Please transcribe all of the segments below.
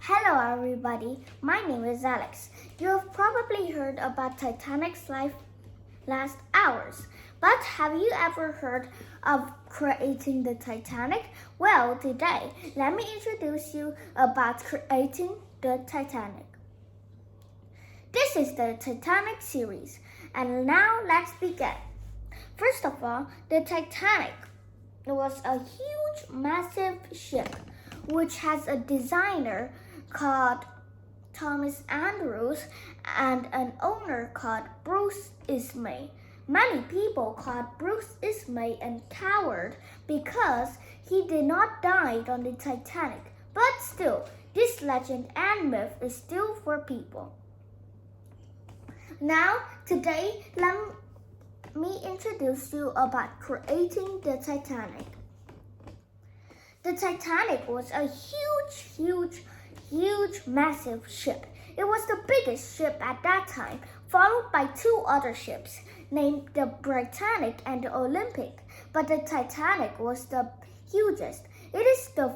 Hello everybody, my name is Alex. You have probably heard about Titanic's life last hours, but have you ever heard of creating the Titanic? Well, today, let me introduce you about creating the Titanic. This is the Titanic series, and now let's begin. First of all, the Titanic was a huge, massive ship which has a designer called Thomas Andrews and an owner called Bruce Ismay. Many people called Bruce Ismay a coward because he did not die on the Titanic. But still, this legend and myth is still for people. Now, today, let me introduce you about creating the Titanic. The Titanic was a huge, massive ship. It was the biggest ship at that time, followed by two other ships named the Titanic and the Olympic. But the Titanic was the hugest. It is the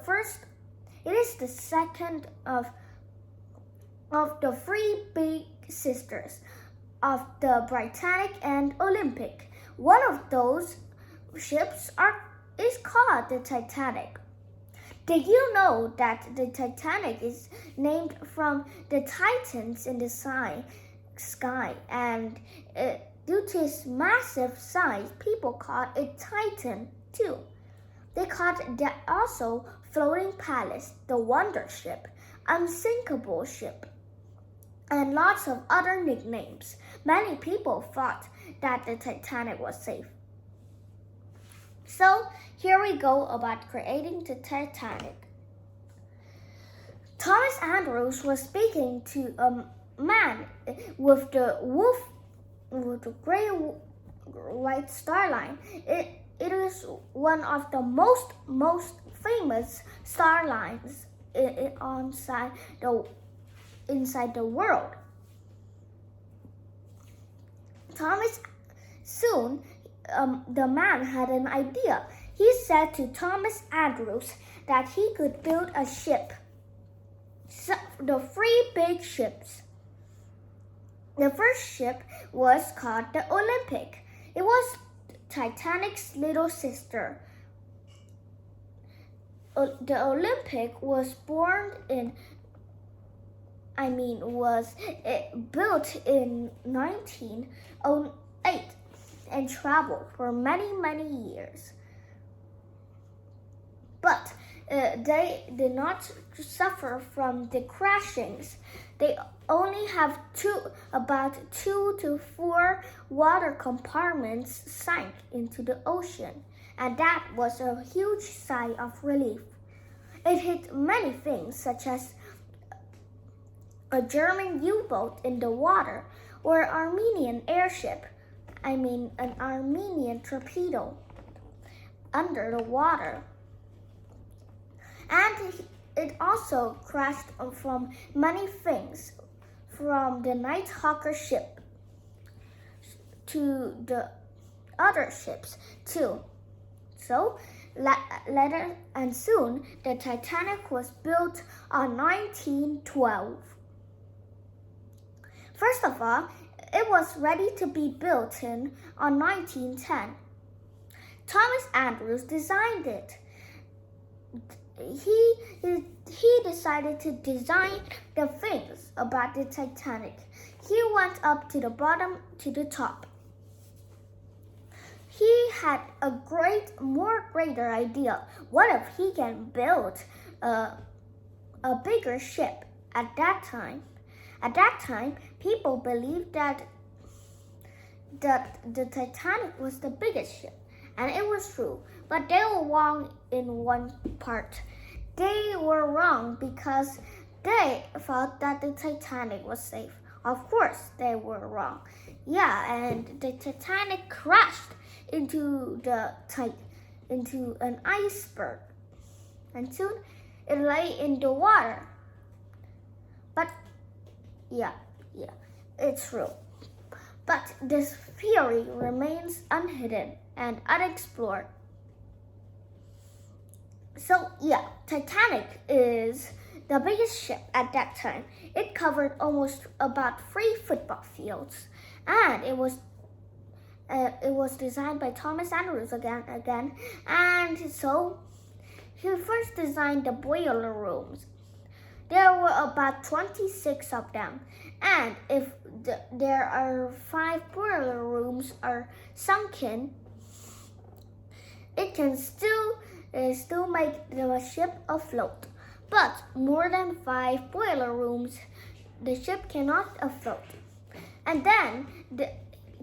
second of the three big sisters of the Titanic and Olympic. One of those ships is called the Titanic. Did you know that the Titanic is named from the Titans in the sky and due to its massive size, people call it Titan too. They called it also Floating Palace, the Wonder Ship, Unsinkable Ship, and lots of other nicknames. Many people thought that the Titanic was safe. So here we go about creating the Titanic. Thomas Andrews was speaking to a man with the gray white star line. It is one of the most famous star lines inside the world. Soon, the man had an idea. He said to Thomas Andrews that he could build a ship. So, the three big ships. The first ship was called the Olympic. It was Titanic's little sister. The Olympic was built in 1908 and traveled for many years. But they did not suffer from the crashings. They only have about 2 to 4 water compartments sank into the ocean, and that was a huge sigh of relief. It hit many things, such as a German U-boat in the water, or Armenian airship, an Armenian torpedo under the water. And it also crashed from many things, from the Nighthawker ship to the other ships too. So later and soon, the Titanic was built in 1912. First of all, it was ready to be built in 1910. Thomas Andrews designed it. He decided to design the things about the Titanic. He went up to the bottom to the top. He had a greater idea. What if he can build a bigger ship at that time? At that time, people believed that the Titanic was the biggest ship, and it was true. But they were wrong in one part. They were wrong because they thought that the Titanic was safe. Of course, they were wrong. Yeah, and the Titanic crashed into an iceberg, and soon it lay in the water. But yeah, it's true. But this theory remains unhidden and unexplored. So yeah, Titanic is the biggest ship at that time. It covered almost about 3 football fields, and it was designed by Thomas Andrews again. And so he first designed the boiler rooms. There were about 26 of them, and if there are 5 boiler rooms are sunken, it can still make the ship afloat. But more than 5 boiler rooms, the ship cannot afloat. And then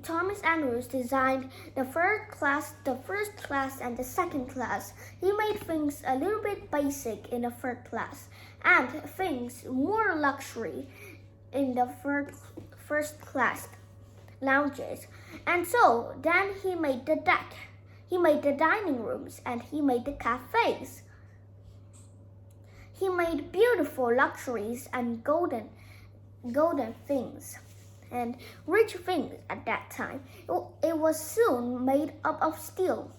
Thomas Andrews designed the first class, and the second class. He made things a little bit basic in the third class, and things more luxury in the first class lounges. And so then he made the deck. He made the dining rooms, and he made the cafes. He made beautiful luxuries and golden things and rich things at that time. It was soon made up of steel.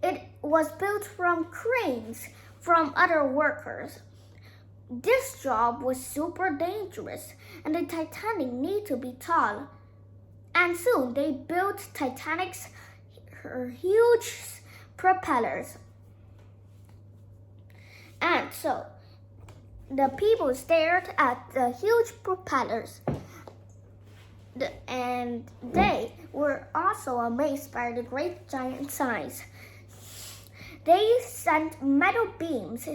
It was built from cranes from other workers. This job was super dangerous, and the Titanic needed to be tall. And soon they built Titanic's huge propellers. And so the people stared at the huge propellers, and they were also amazed by the great giant size. They sent metal beams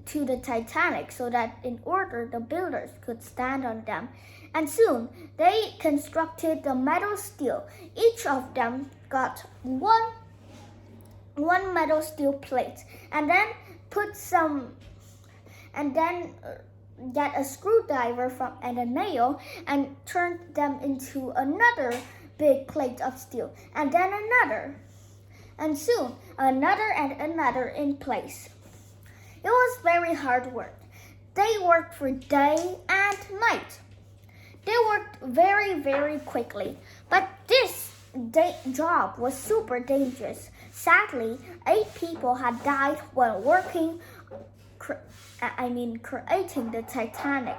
to the Titanic so that in order the builders could stand on them. And soon they constructed the metal steel. Each of them got one metal steel plate, and then get a screwdriver and a nail and turn them into another big plate of steel, and then another, and soon another and another in place. It was very hard work. They worked for day and night. They worked very, very quickly, but this job was super dangerous. Sadly, 8 people had died while creating the Titanic.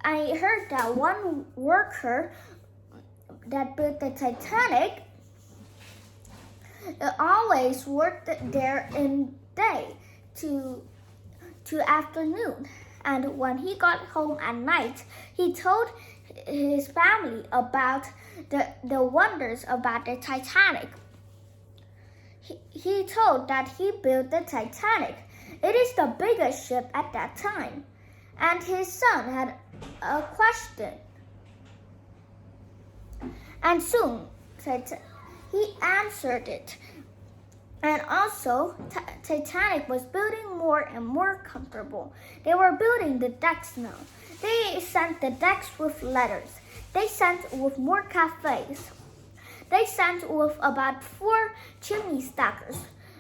I heard that one worker that built the Titanic always worked there in day to afternoon. And when he got home at night, he told his family about the wonders about the Titanic. He told that he built the Titanic. It is the biggest ship at that time. And his son had a question. And soon he answered it. And also, Titanic was building more and more comfortable. They were building the decks now. They sent the decks with letters. They sent with more cafes. They sent with about 4 chimney stackers.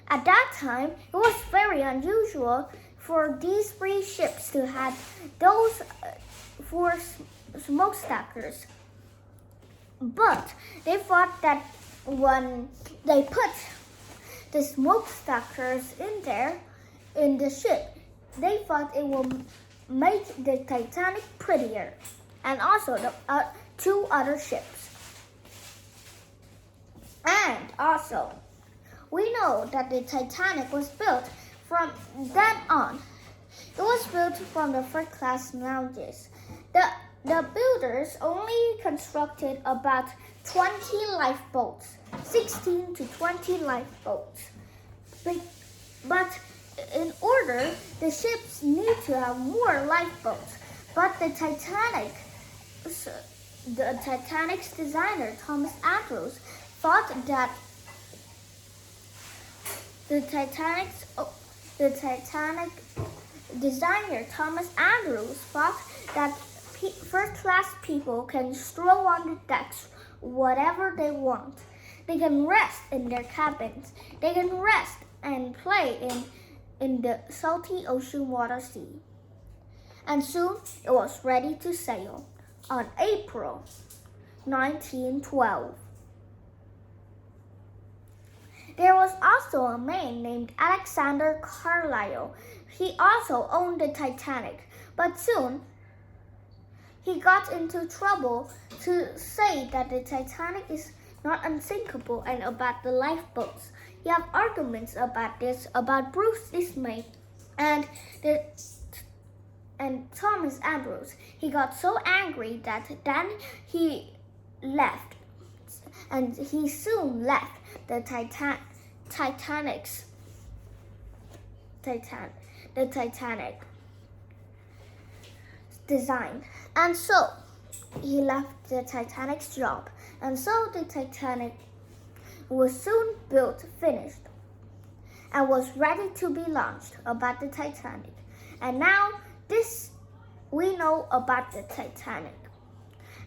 At that time, it was very unusual for these 3 ships to have those 4 smoke stackers. But they thought that when they put the smoke stackers in the ship, they thought it would make the Titanic prettier, and also the 2 other ships. And also, we know that the Titanic was built from then on. It was built from the first class lounges. The builders only constructed about 20 lifeboats, 16 to 20 lifeboats. But in order, the ships need to have more lifeboats. But the Titanic's designer, Thomas Andrews, thought that the Titanic designer Thomas Andrews thought that first-class people can stroll on the decks whatever they want. They can rest in their cabins. They can rest and play in the salty ocean water sea. And soon it was ready to sail on April 1912. There was also a man named Alexander Carlyle. He also owned the Titanic, but soon he got into trouble to say that the Titanic is not unsinkable and about the lifeboats. He had arguments about this about Bruce Ismay and Thomas Andrews. He got so angry that then he left, and he soon left the Titanic design, and so he left the Titanic's job, and so the Titanic was soon built, finished, and was ready to be launched about the Titanic. And now this we know about the Titanic,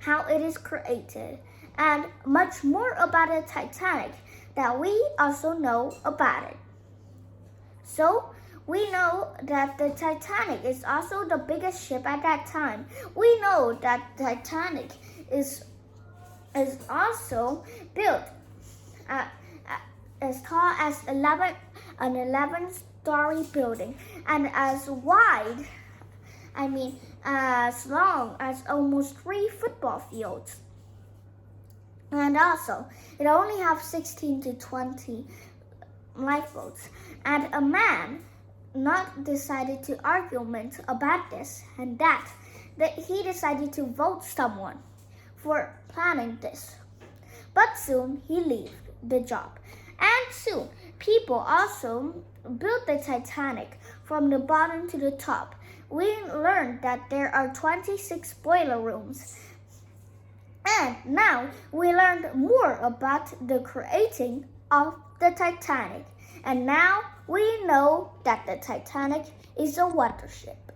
how it is created, and much more about the Titanic that we also know about it. So we know that the Titanic is also the biggest ship at that time. We know that Titanic is also built as tall as an 11-story building, and as wide, as long as almost 3 football fields. And also, it only has 16 to 20 lifeboats. And a man not decided to argument about this and that he decided to vote someone for planning this. But soon he left the job. And soon people also built the Titanic from the bottom to the top. We learned that there are 26 boiler rooms. And now we learned more about the creating of the Titanic. And now we know that the Titanic is a water ship.